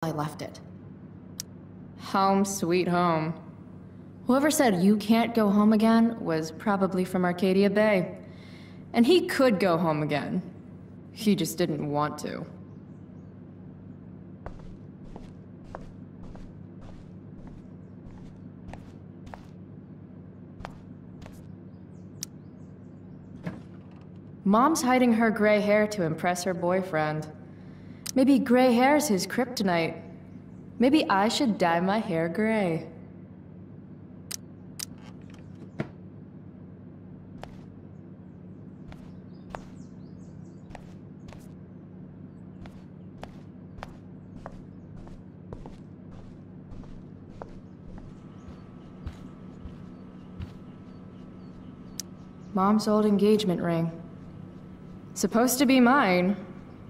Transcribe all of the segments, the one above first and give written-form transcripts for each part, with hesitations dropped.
I left it. Home sweet home. Whoever said you can't go home again was probably from Arcadia Bay. And he could go home again. He just didn't want to. Mom's hiding her gray hair to impress her boyfriend. Maybe gray hair's his kryptonite. Maybe I should dye my hair gray. Mom's old engagement ring. Supposed to be mine,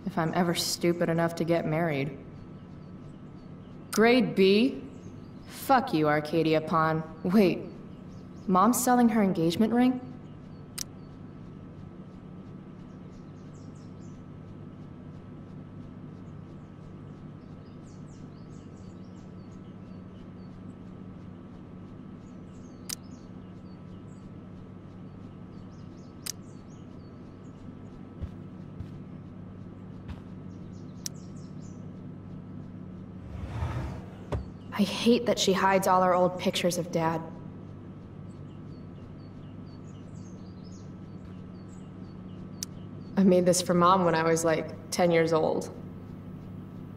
if I'm ever stupid enough to get married. Grade B? Fuck you, Arcadia Pawn. Wait, Mom's selling her engagement ring? I hate that she hides all our old pictures of Dad. I made this for Mom when I was like 10 years old.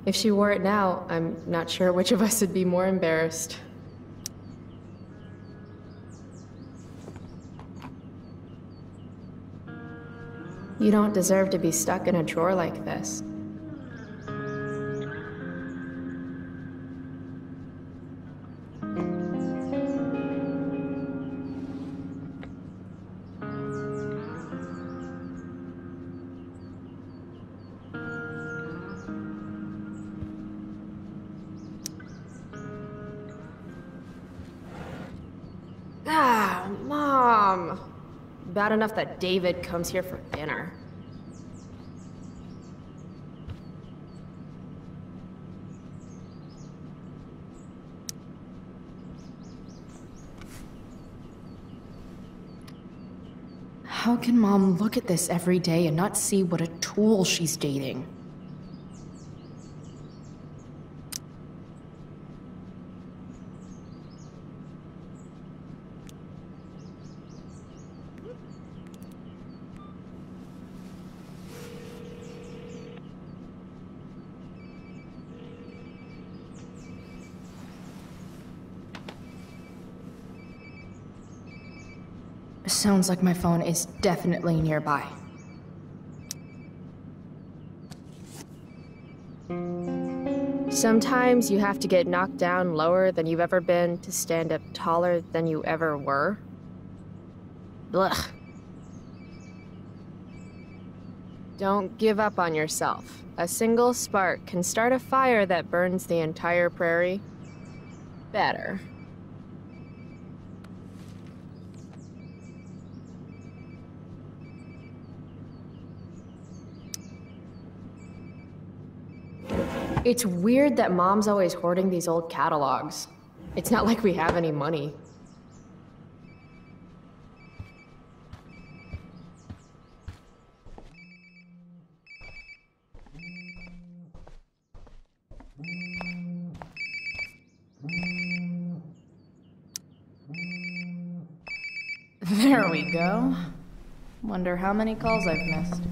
If she wore it now, I'm not sure which of us would be more embarrassed. You don't deserve to be stuck in a drawer like this. Mom! Bad enough that David comes here for dinner. How can Mom look at this every day and not see what a tool she's dating? Sounds like my phone is definitely nearby. Sometimes you have to get knocked down lower than you've ever been to stand up taller than you ever were. Blech. Don't give up on yourself. A single spark can start a fire that burns the entire prairie. Better. It's weird that Mom's always hoarding these old catalogs. It's not like we have any money. There we go. Wonder how many calls I've missed.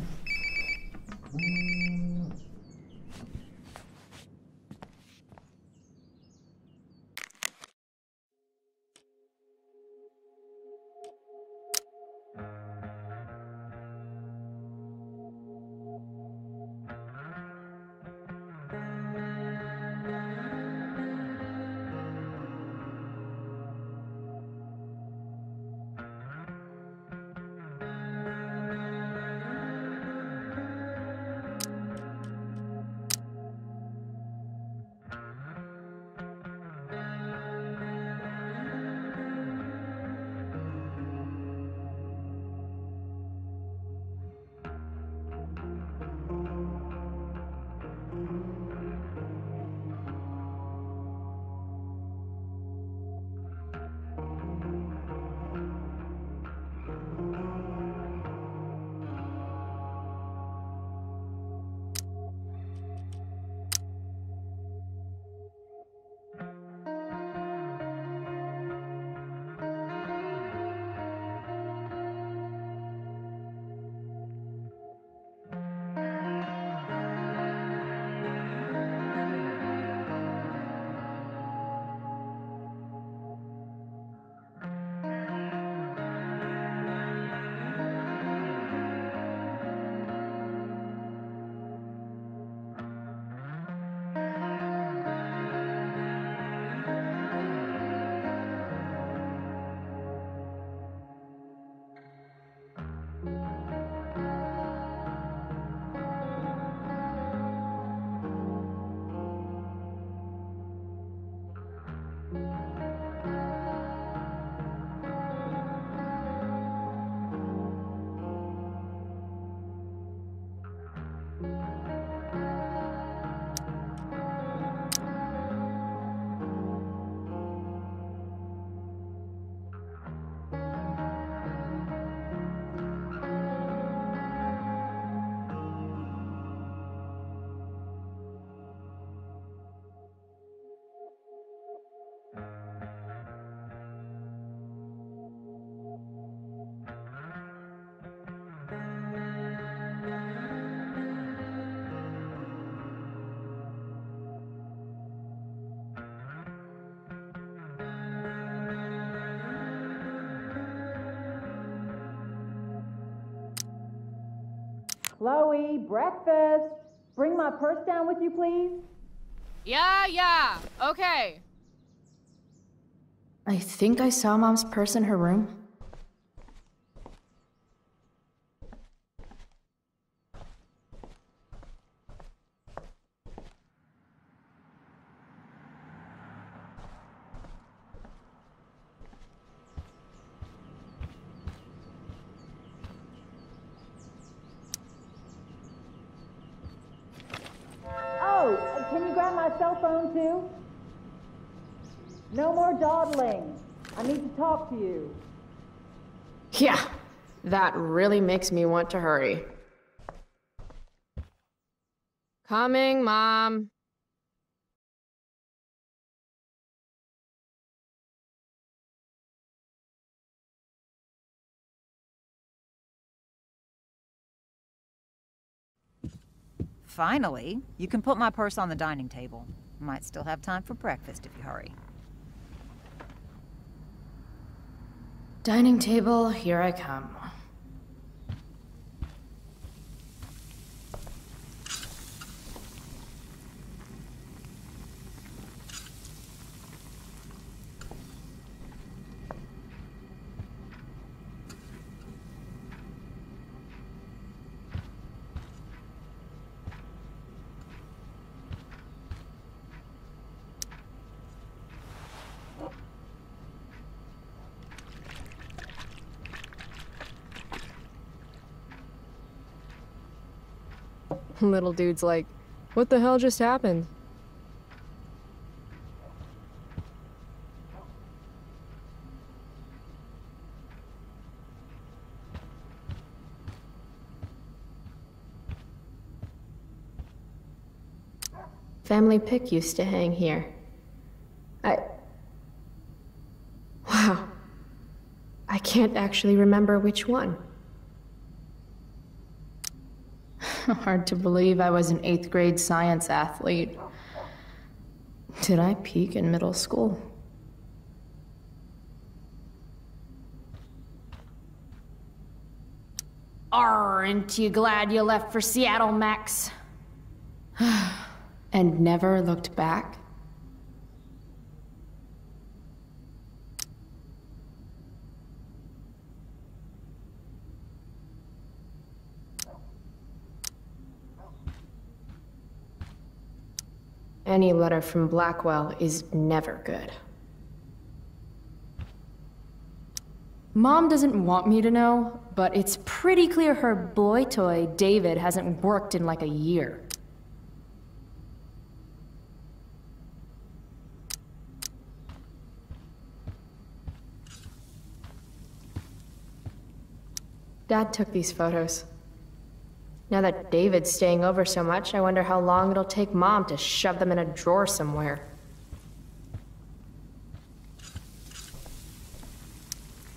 Chloe, breakfast. Bring my purse down with you, please. Yeah, okay. I think I saw Mom's purse in her room. Oh, can you grab my cell phone too? No more dawdling. I need to talk to you. Yeah, that really makes me want to hurry. Coming, Mom. Finally, you can put my purse on the dining table. Might still have time for breakfast if you hurry. Dining table, here I come. Little dude's like, what the hell just happened? Family pic used to hang here. Wow. I can't actually remember which one. Hard to believe I was an 8th grade science athlete. Did I peak in middle school? Aren't you glad you left for Seattle, Max? And never looked back? Any letter from Blackwell is never good. Mom doesn't want me to know, but it's pretty clear her boy toy, David, hasn't worked in like a year. Dad took these photos. Now that David's staying over so much, I wonder how long it'll take Mom to shove them in a drawer somewhere.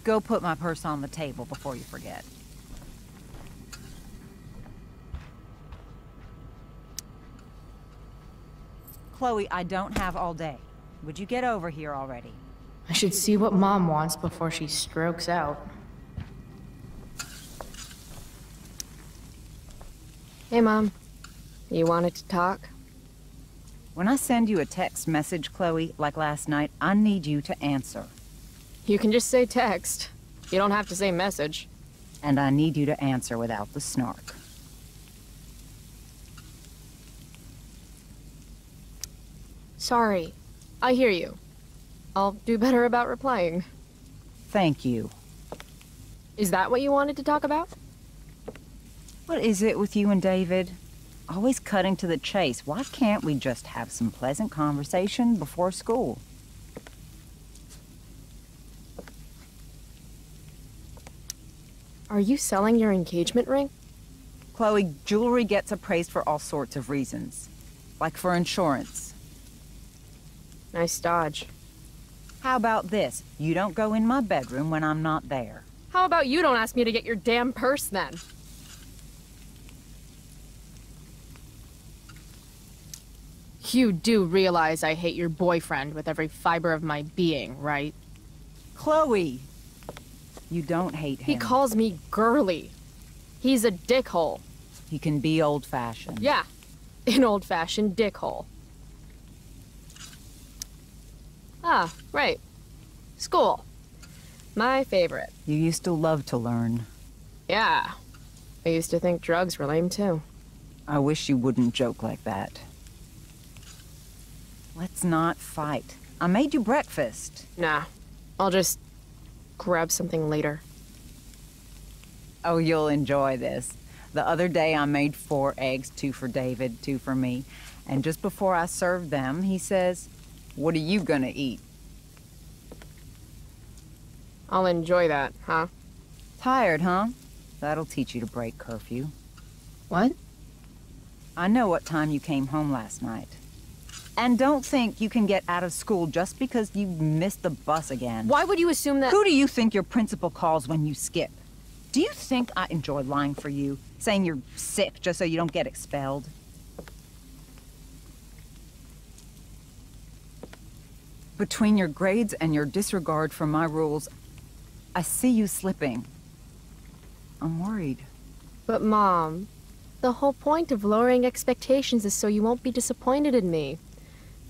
Go put my purse on the table before you forget. Chloe, I don't have all day. Would you get over here already? I should see what Mom wants before she strokes out. Hey, Mom. You wanted to talk? When I send you a text message, Chloe, like last night, I need you to answer. You can just say text. You don't have to say message. And I need you to answer without the snark. Sorry. I hear you. I'll do better about replying. Thank you. Is that what you wanted to talk about? What is it with you and David? Always cutting to the chase. Why can't we just have some pleasant conversation before school? Are you selling your engagement ring? Chloe, jewelry gets appraised for all sorts of reasons. Like for insurance. Nice dodge. How about this? You don't go in my bedroom when I'm not there. How about you don't ask me to get your damn purse then? You do realize I hate your boyfriend with every fiber of my being, right? Chloe! You don't hate him. He calls me girly. He's a dickhole. He can be old-fashioned. Yeah, an old-fashioned dickhole. Ah, right. School. My favorite. You used to love to learn. Yeah. I used to think drugs were lame, too. I wish you wouldn't joke like that. Let's not fight. I made you breakfast. Nah. I'll just grab something later. Oh, you'll enjoy this. The other day I made 4 eggs, 2 for David, 2 for me. And just before I served them, he says, "What are you gonna eat?" I'll enjoy that, huh? Tired, huh? That'll teach you to break curfew. What? I know what time you came home last night. And don't think you can get out of school just because you missed the bus again. Why would you assume that— Who do you think your principal calls when you skip? Do you think I enjoy lying for you? Saying you're sick just so you don't get expelled? Between your grades and your disregard for my rules, I see you slipping. I'm worried. But Mom, the whole point of lowering expectations is so you won't be disappointed in me.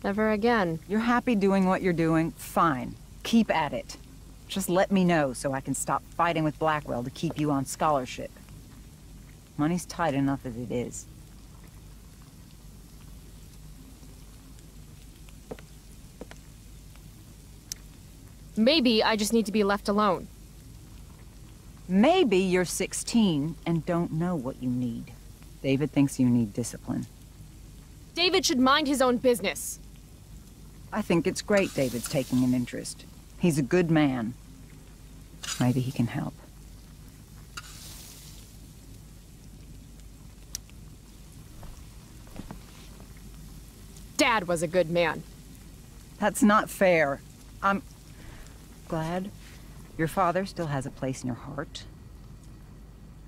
Never again. You're happy doing what you're doing? Fine. Keep at it. Just let me know so I can stop fighting with Blackwell to keep you on scholarship. Money's tight enough as it is. Maybe I just need to be left alone. Maybe you're 16 and don't know what you need. David thinks you need discipline. David should mind his own business. I think it's great David's taking an interest. He's a good man. Maybe he can help. Dad was a good man. That's not fair. I'm glad your father still has a place in your heart.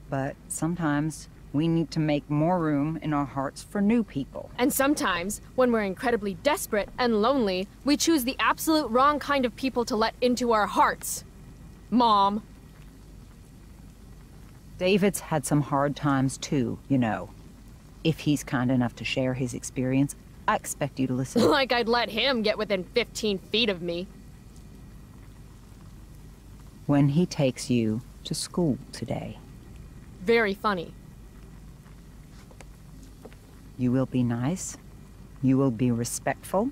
But sometimes we need to make more room in our hearts for new people. And sometimes, when we're incredibly desperate and lonely, we choose the absolute wrong kind of people to let into our hearts. Mom. David's had some hard times too, you know. If he's kind enough to share his experience, I expect you to listen. Like I'd let him get within 15 feet of me. When he takes you to school today, Very funny. you will be nice, you will be respectful,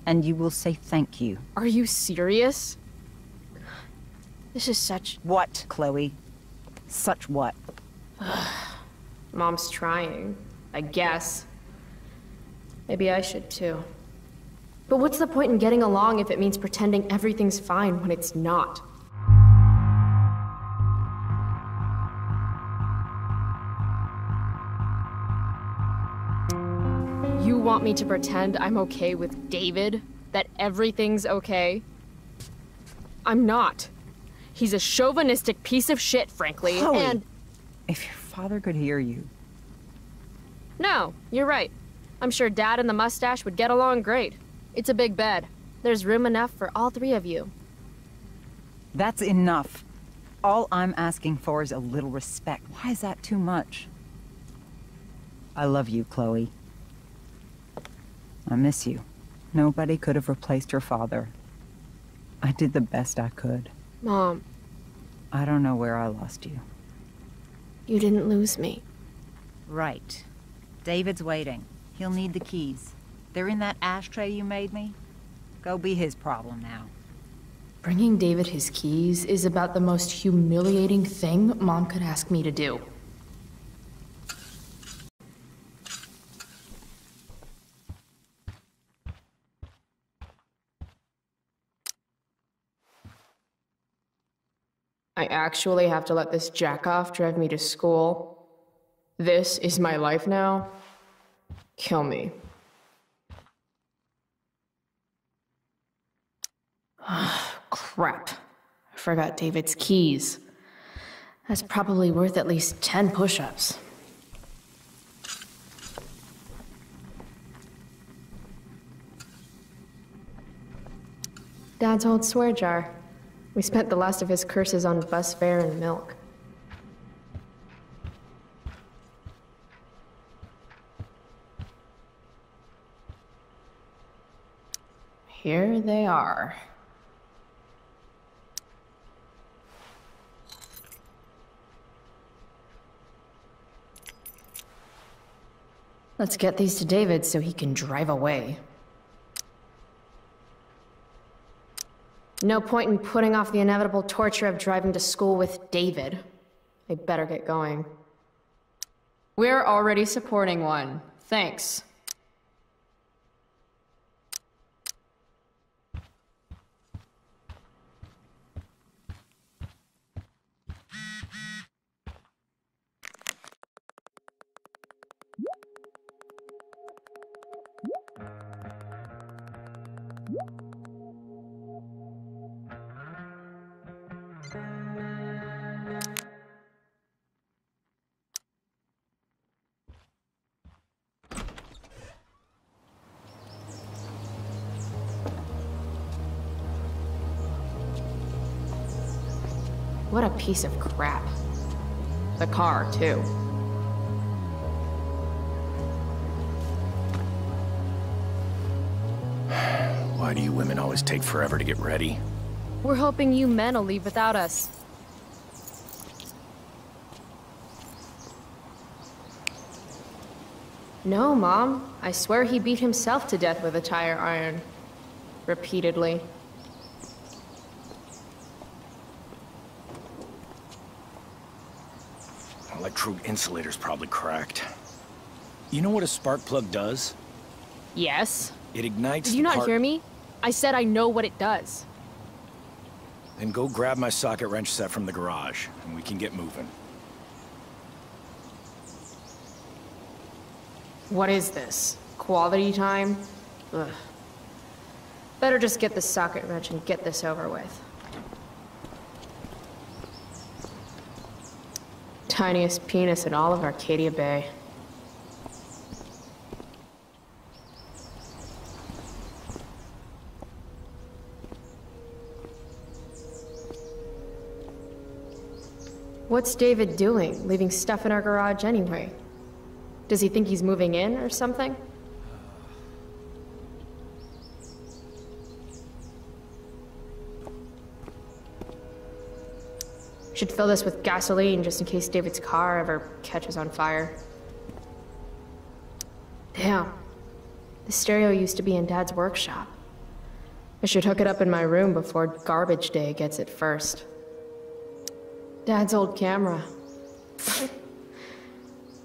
and you will say thank you. Are you serious? This is such— What, Chloe? Such what? Mom's trying, I guess. Maybe I should too. But what's the point in getting along if it means pretending everything's fine when it's not? You want me to pretend I'm okay with David? That everything's okay? I'm not. He's a chauvinistic piece of shit, frankly, Chloe, and— if your father could hear you. No, you're right. I'm sure Dad and the mustache would get along great. It's a big bed. There's room enough for all 3 of you. That's enough. All I'm asking for is a little respect. Why is that too much? I love you, Chloe. I miss you. Nobody could have replaced your father. I did the best I could. Mom, I don't know where I lost you. you didn't lose me. Right. David's waiting. He'll need the keys. They're in that ashtray you made me. Go be his problem now. Bringing David his keys is about the most humiliating thing Mom could ask me to do. I actually have to let this jackoff drive me to school. This is my life now. Kill me. Crap. I forgot David's keys. That's probably worth at least 10 push-ups. Dad's old swear jar. We spent the last of his curses on bus fare and milk. Here they are. Let's get these to David so he can drive away. No point in putting off the inevitable torture of driving to school with David. I better get going. We're already supporting one. Thanks. What a piece of crap. The car, too. Why do you women always take forever to get ready? We're hoping you men will leave without us. No, Mom. I swear he beat himself to death with a tire iron. Repeatedly. Electrode insulator's probably cracked. You know what a spark plug does? Yes. It ignites. Did you not hear me? I said I know what it does. Then go grab my socket wrench set from the garage, and we can get moving. What is this? Quality time? Ugh. Better just get the socket wrench and get this over with. Tiniest penis in all of Arcadia Bay. What's David doing, leaving stuff in our garage anyway? Does he think he's moving in or something? Should fill this with gasoline just in case David's car ever catches on fire. Damn. The stereo used to be in Dad's workshop. I should hook it up in my room before garbage day gets it first. Dad's old camera.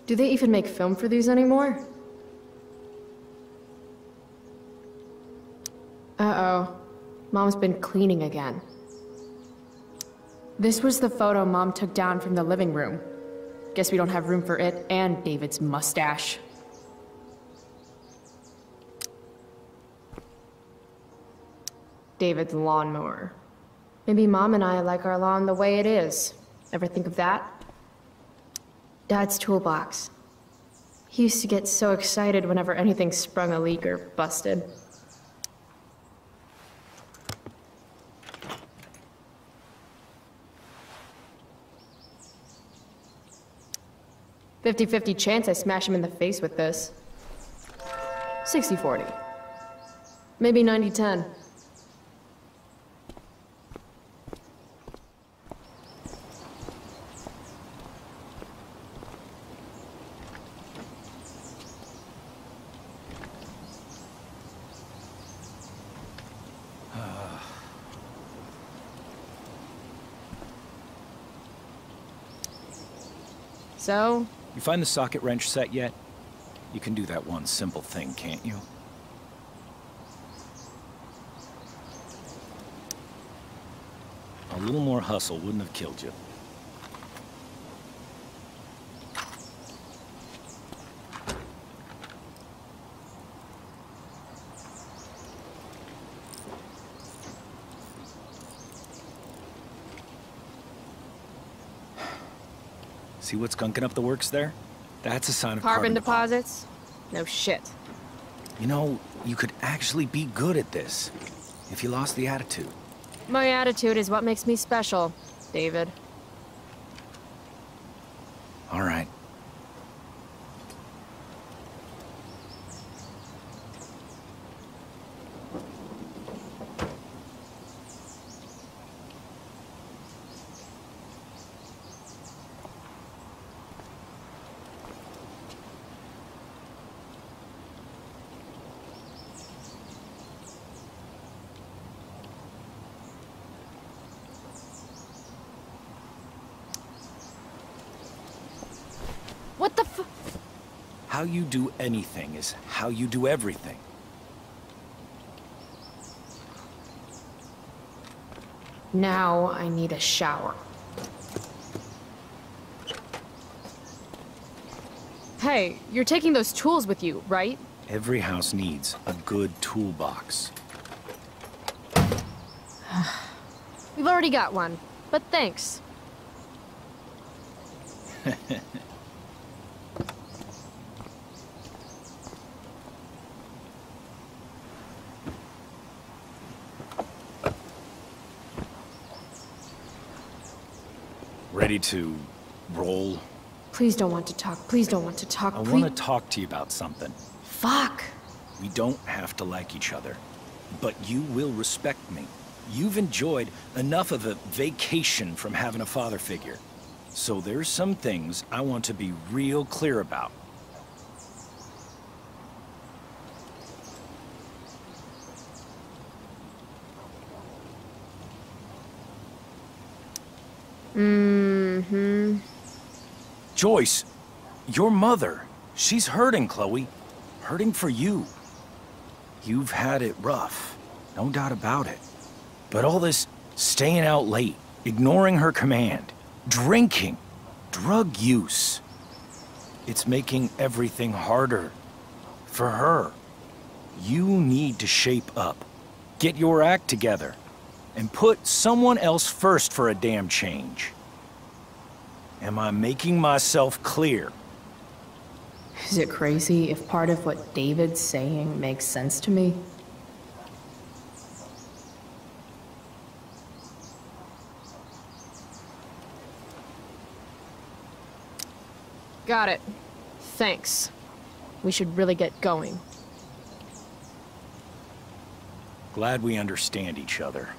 Do they even make film for these anymore? Uh-oh. Mom's been cleaning again. This was the photo Mom took down from the living room. Guess we don't have room for it and David's mustache. David's lawnmower. Maybe Mom and I like our lawn the way it is. Ever think of that? Dad's toolbox. He used to get so excited whenever anything sprung a leak or busted. "50-50 chance I smash him in the face with this. 60-40. Maybe 90-10. So? You find the socket wrench set yet? You can do that one simple thing, can't you? A little more hustle wouldn't have killed you. See what's gunking up the works there? That's a sign of Carbon deposits? No shit. You know, you could actually be good at this if you lost the attitude. My attitude is what makes me special, David. All right. How you do anything is how you do everything. Now I need a shower. Hey, you're taking those tools with you, right? Every house needs a good toolbox. We've already got one, but thanks. Ready to roll? Please don't want to talk. Please don't want to talk. I want to talk to you about something. Fuck. We don't have to like each other, but you will respect me. You've enjoyed enough of a vacation from having a father figure. So there's some things I want to be real clear about. Mm-hmm. Joyce, your mother, she's hurting, Chloe. Hurting for you. You've had it rough, no doubt about it. But all this staying out late, ignoring her command, drinking, drug use, it's making everything harder for her. You need to shape up, get your act together, and put someone else first for a damn change. Am I making myself clear? Is it crazy if part of what David's saying makes sense to me? Got it. Thanks. We should really get going. Glad we understand each other.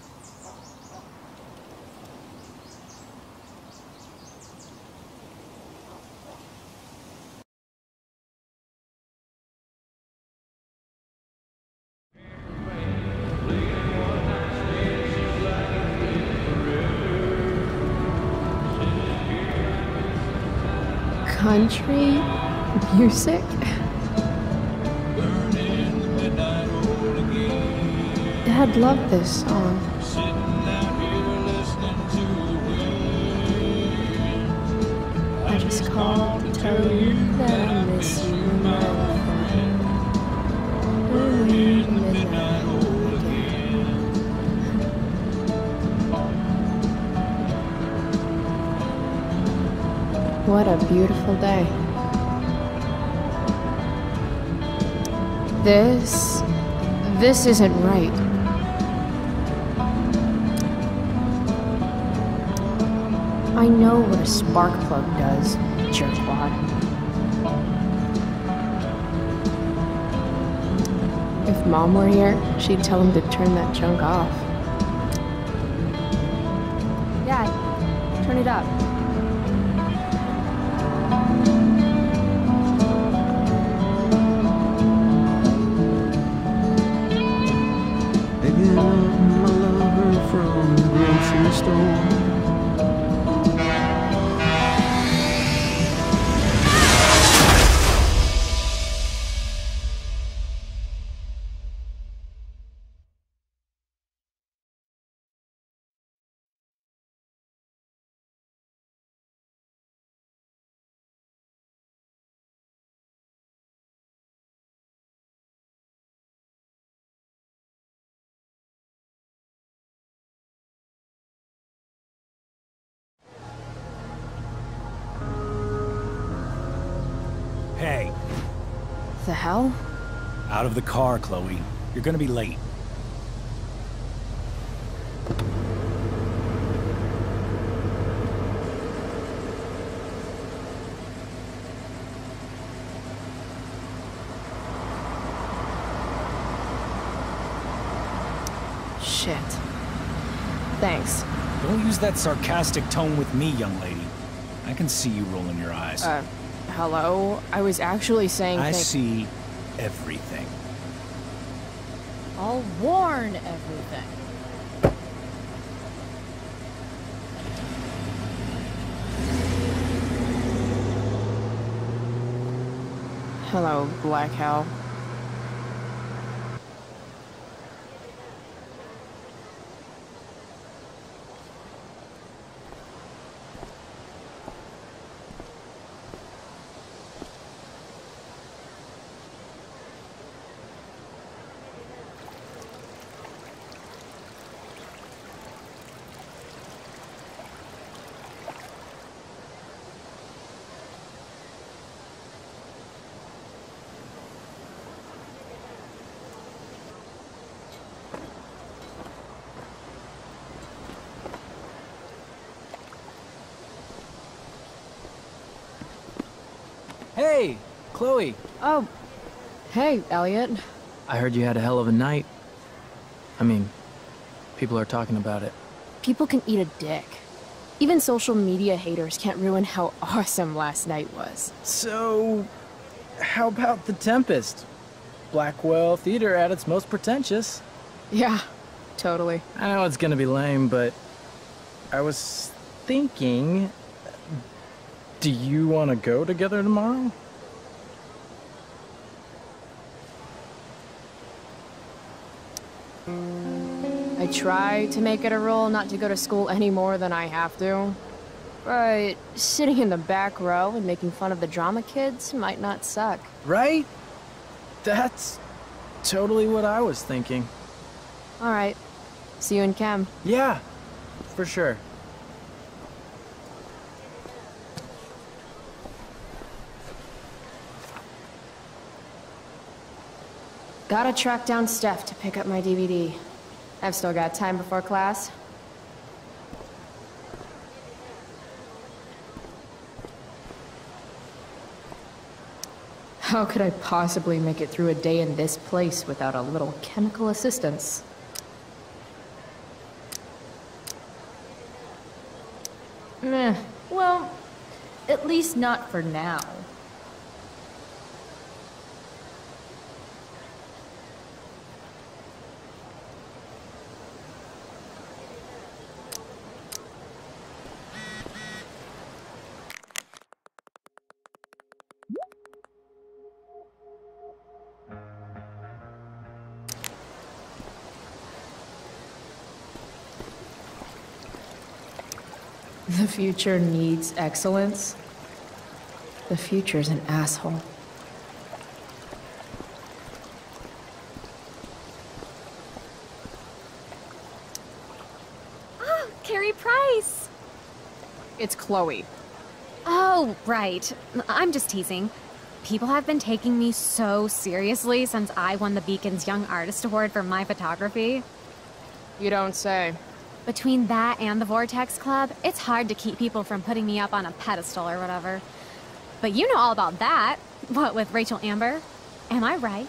Country music? Dad loved this song. I just called to tell you that I miss you, my friend. What a beautiful day. This isn't right. I know what a spark plug does, jerkwad. If Mom were here, she'd tell him to turn that junk off. Dad, turn it up. My lover from the grocery store. Hey. The hell? Out of the car, Chloe. You're gonna be late. Shit. Thanks. Don't use that sarcastic tone with me, young lady. I can see you rolling your eyes. Hello? I was actually saying I see everything. I'll warn everything. Hello, Black Hell. Hey, Chloe. Oh, hey, Elliot. I heard you had a hell of a night. I mean, people are talking about it. People can eat a dick. Even social media haters can't ruin how awesome last night was. So, how about The Tempest? Blackwell Theater at its most pretentious. Yeah, totally. I know it's gonna be lame, but I was thinking, do you want to go together tomorrow? I try to make it a rule not to go to school any more than I have to. But sitting in the back row and making fun of the drama kids might not suck. Right? That's totally what I was thinking. Alright. See you in chem. Yeah, for sure. Gotta track down Steph to pick up my DVD. I've still got time before class. How could I possibly make it through a day in this place without a little chemical assistance? Meh. Well, at least not for now. The future needs excellence. The future's an asshole. Oh, Carrie Price! It's Chloe. Oh, right. I'm just teasing. People have been taking me so seriously since I won the Beacon's Young Artist Award for my photography. You don't say. Between that and the Vortex Club, it's hard to keep people from putting me up on a pedestal or whatever. But you know all about that. What, with Rachel Amber? Am I right?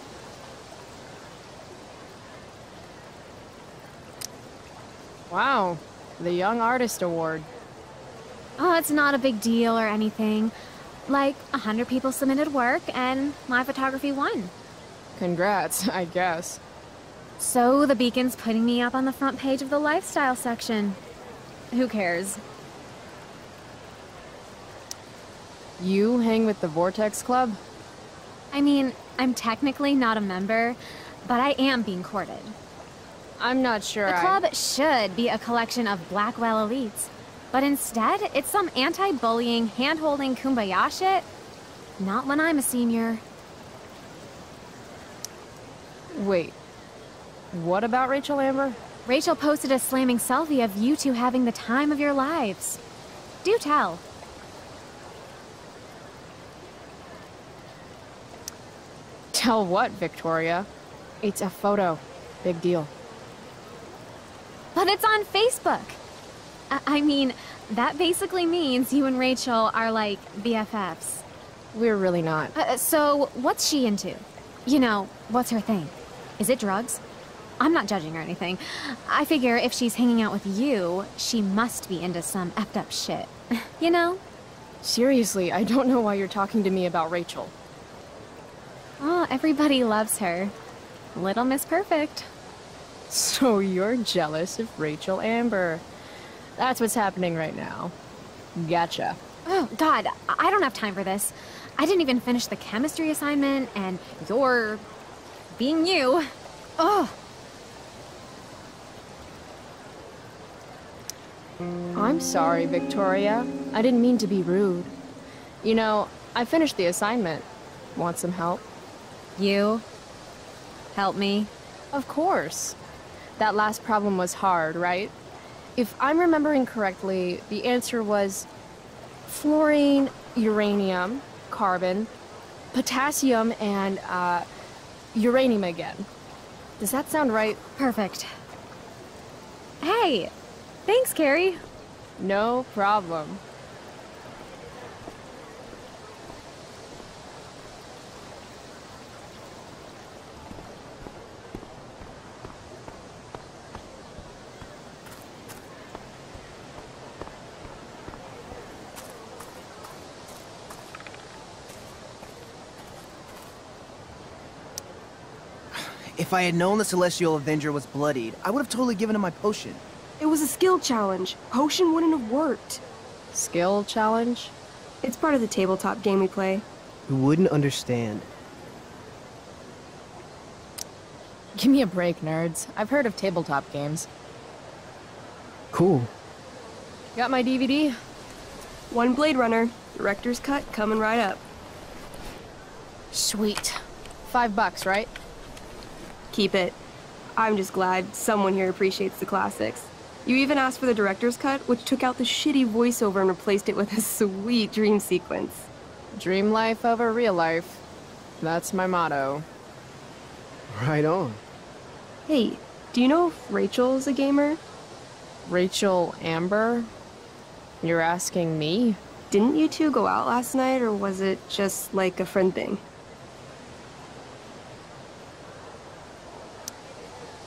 Wow, the Young Artist Award. Oh, it's not a big deal or anything. Like, 100 people submitted work, and my photography won. Congrats, I guess. So the Beacon's putting me up on the front page of the lifestyle section. Who cares? You hang with the Vortex Club? I mean, I'm technically not a member, but I am being courted. I'm not sure The club should be a collection of Blackwell elites, but instead, it's some anti-bullying, hand-holding kumbaya shit. Not when I'm a senior. Wait. What about Rachel Amber? Rachel posted a slamming selfie of you two having the time of your lives. Do tell. Tell what, Victoria? It's a photo. Big deal. But it's on Facebook! I mean, that basically means you and Rachel are like BFFs. We're really not. So, what's she into? You know, what's her thing? Is it drugs? I'm not judging or anything. I figure if she's hanging out with you, she must be into some effed up shit. You know? Seriously, I don't know why you're talking to me about Rachel. Oh, everybody loves her. Little Miss Perfect. So you're jealous of Rachel Amber. That's what's happening right now. Gotcha. Oh, God, I don't have time for this. I didn't even finish the chemistry assignment, and you're being you. Ugh. I'm sorry, Victoria. I didn't mean to be rude. You know, I finished the assignment. Want some help? You? Help me? Of course. That last problem was hard, right? If I'm remembering correctly, the answer was fluorine, uranium, carbon, potassium, and uranium again. Does that sound right? Perfect. Hey, thanks, Carrie. No problem. If I had known the Celestial Avenger was bloodied, I would have totally given him my potion. It was a skill challenge. Potion wouldn't have worked. Skill challenge? It's part of the tabletop game we play. You wouldn't understand. Give me a break, nerds. I've heard of tabletop games. Cool. Got my DVD? One Blade Runner, director's cut coming right up. Sweet. $5, right? Keep it. I'm just glad someone here appreciates the classics. You even asked for the director's cut, which took out the shitty voiceover and replaced it with a sweet dream sequence. Dream life over real life. That's my motto. Right on. Hey, do you know if Rachel's a gamer? Rachel Amber? You're asking me? Didn't you two go out last night, or was it just like a friend thing?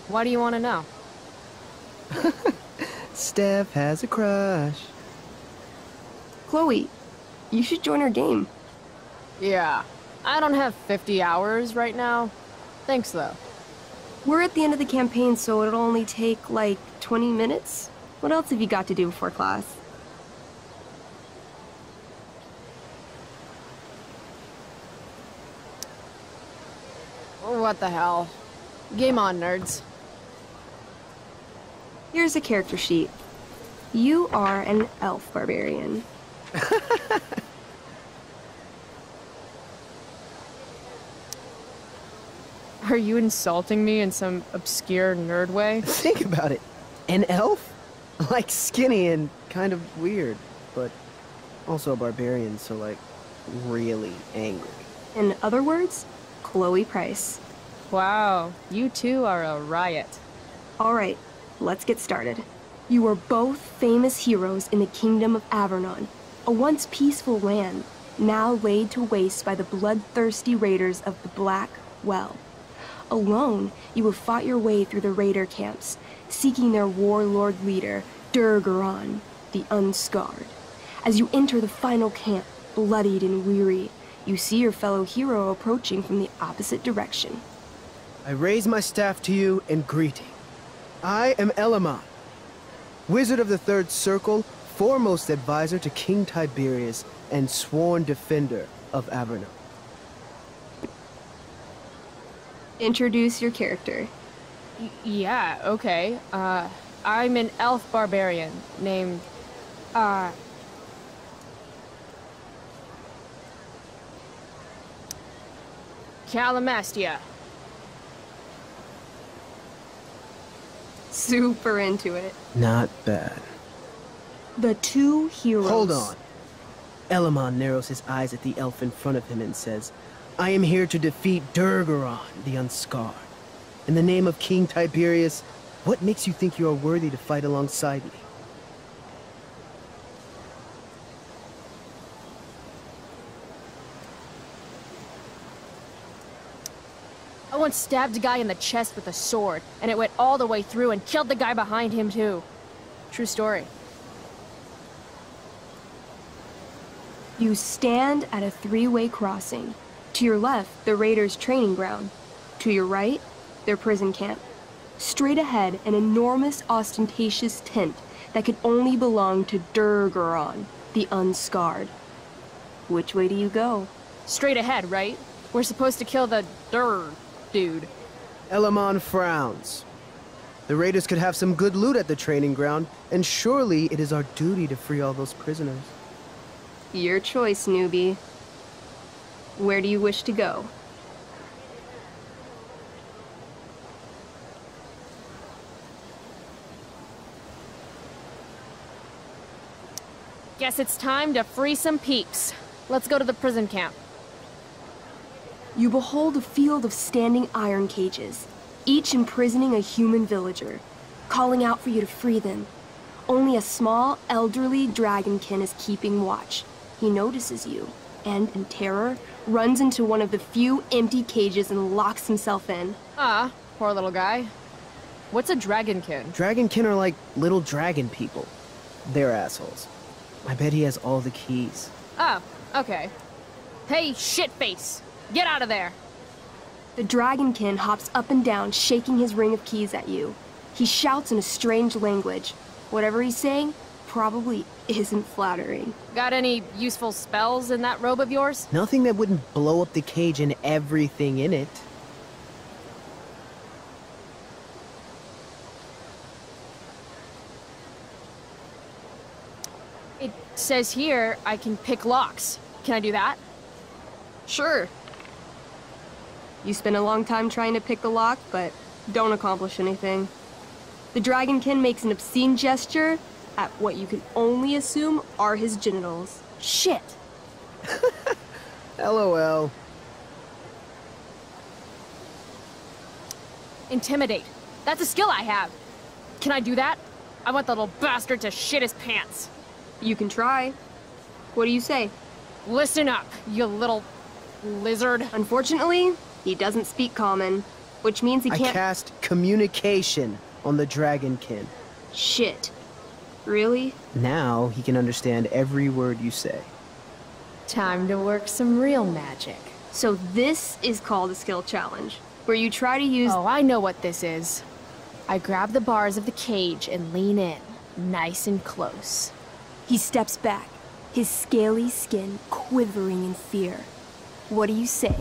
Why do you want to know? Steph has a crush. Chloe, you should join our game. Yeah. I don't have 50 hours right now. Thanks, though. We're at the end of the campaign, so it'll only take, like, 20 minutes. What else have you got to do before class? What the hell? Game on, nerds. Here's a character sheet. You are an elf barbarian. Are you insulting me in some obscure nerd way? Think about it. An elf? Like skinny and kind of weird, but also a barbarian, so like really angry. In other words, Chloe Price. Wow, you two are a riot. All right, let's get started. You are both famous heroes in the Kingdom of Avernon, a once peaceful land, now laid to waste by the bloodthirsty raiders of the Black Well. Alone, you have fought your way through the raider camps, seeking their warlord leader, Durgaron, the Unscarred. As you enter the final camp, bloodied and weary, you see your fellow hero approaching from the opposite direction. I raise my staff to you in greeting. I am Elamon, Wizard of the Third Circle, foremost advisor to King Tiberius, and sworn defender of Avernon. Introduce your character. Yeah, okay. I'm an elf barbarian named, Calamastia. Super into it. Not bad. The two heroes. Hold on. Elamon narrows his eyes at the elf in front of him and says, I am here to defeat Durgaron, the Unscarred. In the name of King Tiberius, what makes you think you are worthy to fight alongside me? I once stabbed a guy in the chest with a sword, and it went all the way through and killed the guy behind him, too. True story. You stand at a three-way crossing. To your left, the raiders' training ground. To your right, their prison camp. Straight ahead, an enormous, ostentatious tent that could only belong to Durgaron, the Unscarred. Which way do you go? Straight ahead, right? We're supposed to kill the dude. Elamon frowns. The raiders could have some good loot at the training ground, and surely it is our duty to free all those prisoners. Your choice, newbie. Where do you wish to go? Guess it's time to free some peeps. Let's go to the prison camp. You behold a field of standing iron cages, each imprisoning a human villager, calling out for you to free them. Only a small, elderly dragonkin is keeping watch. He notices you, and in terror, runs into one of the few empty cages and locks himself in. Ah, poor little guy. What's a dragonkin? Dragonkin are like little dragon people. They're assholes. I bet he has all the keys. Oh, okay. Hey, shitface! Get out of there! The dragonkin hops up and down, shaking his ring of keys at you. He shouts in a strange language. Whatever he's saying probably isn't flattering. Got any useful spells in that robe of yours? Nothing that wouldn't blow up the cage and everything in it. It says here I can pick locks. Can I do that? Sure. You spend a long time trying to pick the lock, but don't accomplish anything. The dragonkin makes an obscene gesture at what you can only assume are his genitals. Shit! LOL. Intimidate. That's a skill I have. Can I do that? I want the little bastard to shit his pants. You can try. What do you say? Listen up, you little lizard. Unfortunately, he doesn't speak common, which means he can't— I cast communication on the dragonkin. Shit. Really? Now he can understand every word you say. Time to work some real magic. So this is called a skill challenge, where you try to use— Oh, I know what this is. I grab the bars of the cage and lean in, nice and close. He steps back, his scaly skin quivering in fear. What do you say?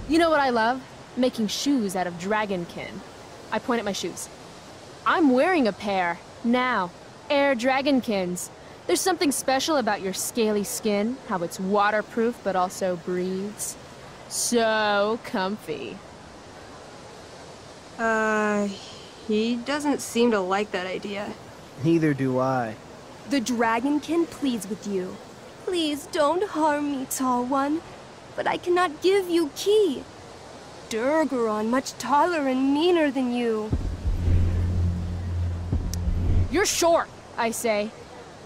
You know what I love? Making shoes out of dragonkin. I point at my shoes. I'm wearing a pair, now. Air dragonkins. There's something special about your scaly skin, how it's waterproof but also breathes. So comfy. He doesn't seem to like that idea. Neither do I. The dragonkin pleads with you. Please don't harm me, tall one. But I cannot give you key. Durgaron, much taller and meaner than you. You're short, I say.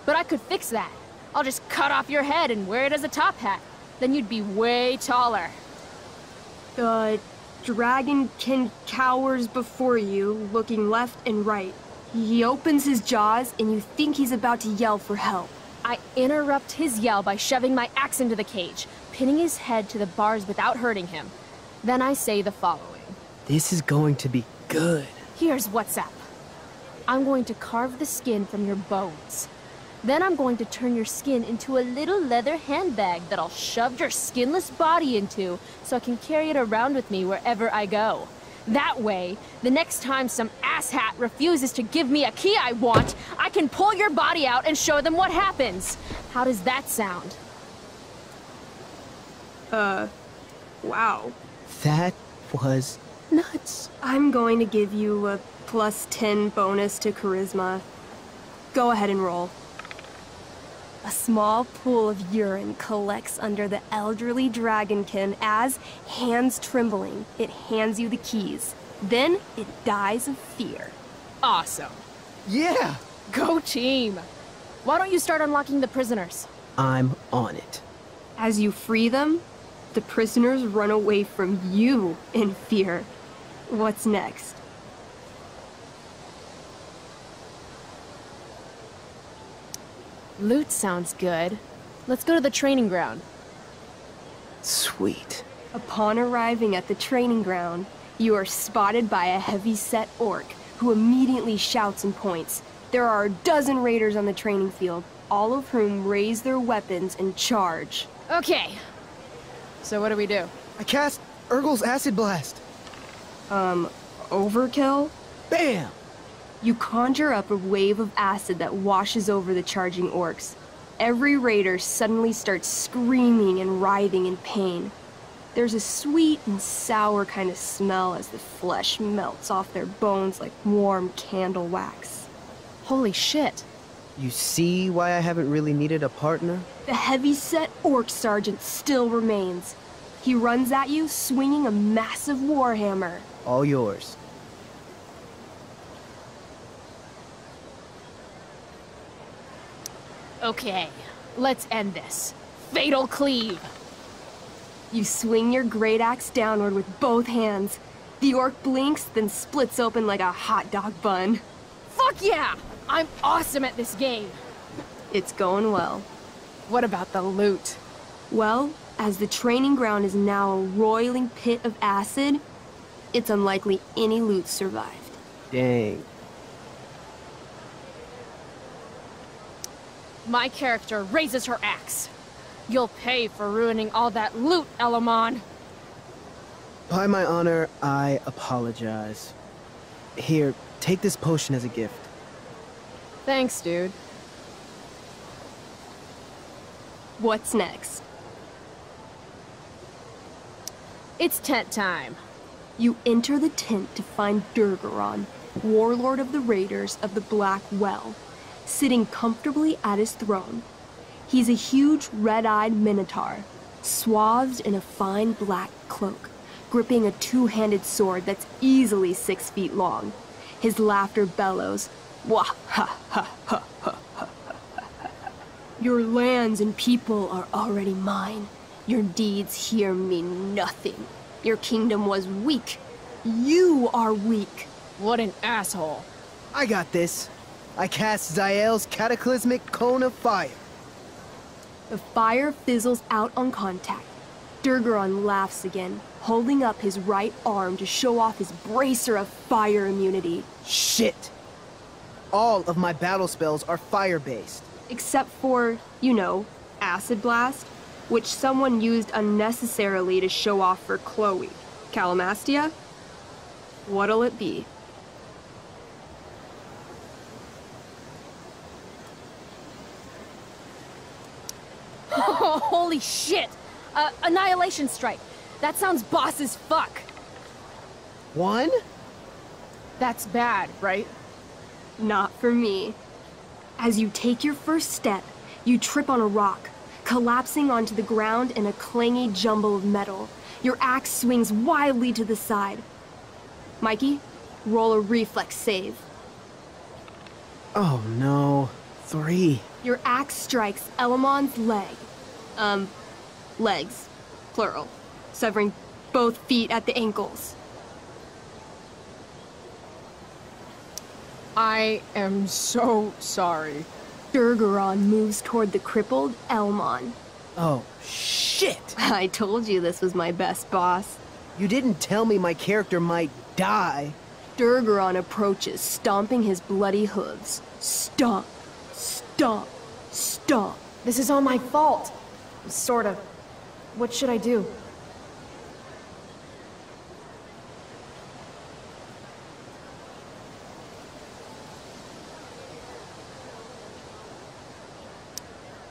But I could fix that. I'll just cut off your head and wear it as a top hat. Then you'd be way taller. The dragonkin cowers before you, looking left and right. He opens his jaws, and you think he's about to yell for help. I interrupt his yell by shoving my axe into the cage, pinning his head to the bars without hurting him. Then I say the following. This is going to be good. Here's what's up. I'm going to carve the skin from your bones. Then I'm going to turn your skin into a little leather handbag that I'll shove your skinless body into so I can carry it around with me wherever I go. That way, the next time some asshat refuses to give me a key I want, I can pull your body out and show them what happens. How does that sound? Wow. That was nuts. I'm going to give you a +10 bonus to charisma. Go ahead and roll. A small pool of urine collects under the elderly dragonkin as, hands trembling, it hands you the keys. Then it dies of fear. Awesome. Yeah! Go team! Why don't you start unlocking the prisoners? I'm on it. As you free them, the prisoners run away from you in fear. What's next? Loot sounds good. Let's go to the training ground. Sweet. Upon arriving at the training ground, you are spotted by a heavy-set orc who immediately shouts and points. There are a dozen raiders on the training field, all of whom raise their weapons and charge. Okay. So what do we do? I cast Urgel's Acid Blast. Overkill? Bam! You conjure up a wave of acid that washes over the charging orcs. Every raider suddenly starts screaming and writhing in pain. There's a sweet and sour kind of smell as the flesh melts off their bones like warm candle wax. Holy shit. You see why I haven't really needed a partner? The heavy-set orc sergeant still remains. He runs at you swinging a massive warhammer. All yours. Okay, let's end this. Fatal cleave! You swing your great axe downward with both hands. The orc blinks, then splits open like a hot dog bun. Fuck yeah! I'm awesome at this game! It's going well. What about the loot? Well, as the training ground is now a roiling pit of acid, it's unlikely any loot survived. Dang. My character raises her axe. You'll pay for ruining all that loot, Elamon. By my honor, I apologize. Here, take this potion as a gift. Thanks, dude. What's next? It's tent time. You enter the tent to find Durgaron, warlord of the Raiders of the Black Well, sitting comfortably at his throne. He's a huge red-eyed minotaur, swathed in a fine black cloak, gripping a two-handed sword that's easily 6 feet long. His laughter bellows, "Wah ha ha ha ha ha. Your lands and people are already mine. Your deeds here mean nothing. Your kingdom was weak. You are weak." What an asshole. I got this. I cast Zael's cataclysmic cone of fire. The fire fizzles out on contact. Durgaron laughs again, holding up his right arm to show off his bracer of fire immunity. Shit! All of my battle spells are fire-based. Except for, you know, Acid Blast, which someone used unnecessarily to show off for Chloe. Calamastia? What'll it be? Oh, holy shit! Annihilation Strike. That sounds boss as fuck. One? That's bad, right? Not for me. As you take your first step, you trip on a rock, collapsing onto the ground in a clangy jumble of metal. Your axe swings wildly to the side. Mikey, roll a reflex save. Oh no. 3. Your axe strikes Elamon's leg. Legs. Plural. Severing both feet at the ankles. I am so sorry. Durgaron moves toward the crippled Elmon. Oh, shit! I told you this was my best boss. You didn't tell me my character might die. Durgaron approaches, stomping his bloody hooves. Stomp, stomp, stomp. This is all my fault. Sort of. What should I do?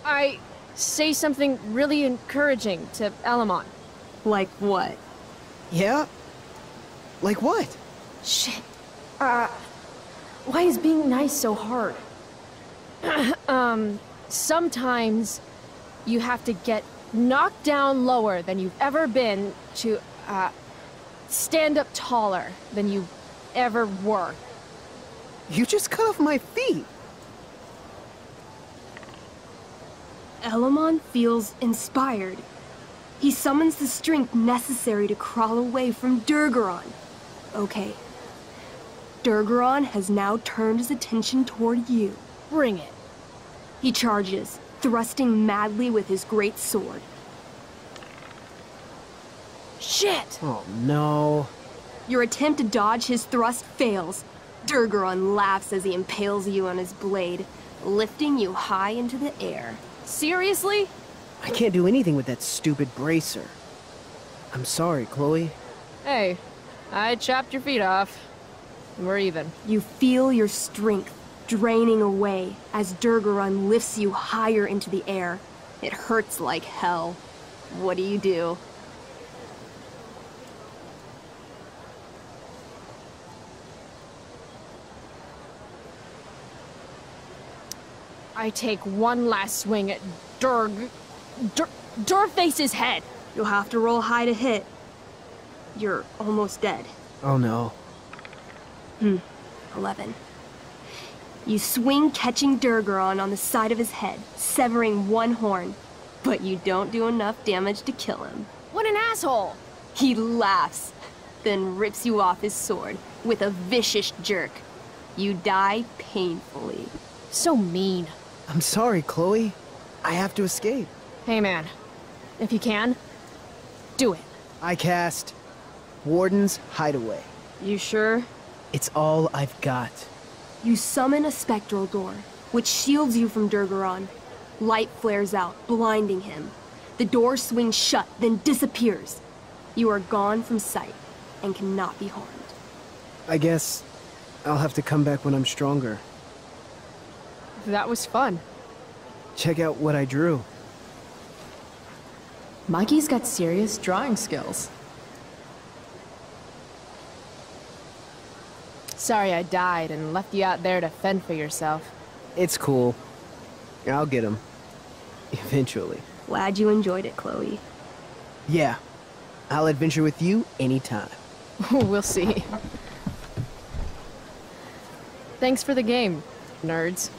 I say something really encouraging to Elamon. Like what? Yeah? Like what? Shit. Why is being nice so hard? Sometimes you have to get knocked down lower than you've ever been to, stand up taller than you ever were. You just cut off my feet. Elamon feels inspired. He summons the strength necessary to crawl away from Durgaron. Okay. Durgaron has now turned his attention toward you. Bring it. He charges, thrusting madly with his great sword. Shit! Oh no. Your attempt to dodge his thrust fails. Durgaron laughs as he impales you on his blade, lifting you high into the air. Seriously? I can't do anything with that stupid bracer. I'm sorry, Chloe. Hey, I chopped your feet off. We're even. You feel your strength draining away as Durgaron lifts you higher into the air. It hurts like hell. What do? I take one last swing at Durface's head. You'll have to roll high to hit. You're almost dead. Oh no. 11. You swing, catching Durgaron on the side of his head, severing one horn, but you don't do enough damage to kill him. What an asshole! He laughs, then rips you off his sword with a vicious jerk. You die painfully. So mean. I'm sorry, Chloe. I have to escape. Hey man, if you can, do it. I cast Warden's Hideaway. You sure? It's all I've got. You summon a spectral door, which shields you from Durgaron. Light flares out, blinding him. The door swings shut, then disappears. You are gone from sight, and cannot be harmed. I guess I'll have to come back when I'm stronger. That was fun. Check out what I drew. Mikey's got serious drawing skills. Sorry I died and left you out there to fend for yourself. It's cool. I'll get him. Eventually. Glad you enjoyed it, Chloe. Yeah. I'll adventure with you anytime. We'll see. Thanks for the game, nerds.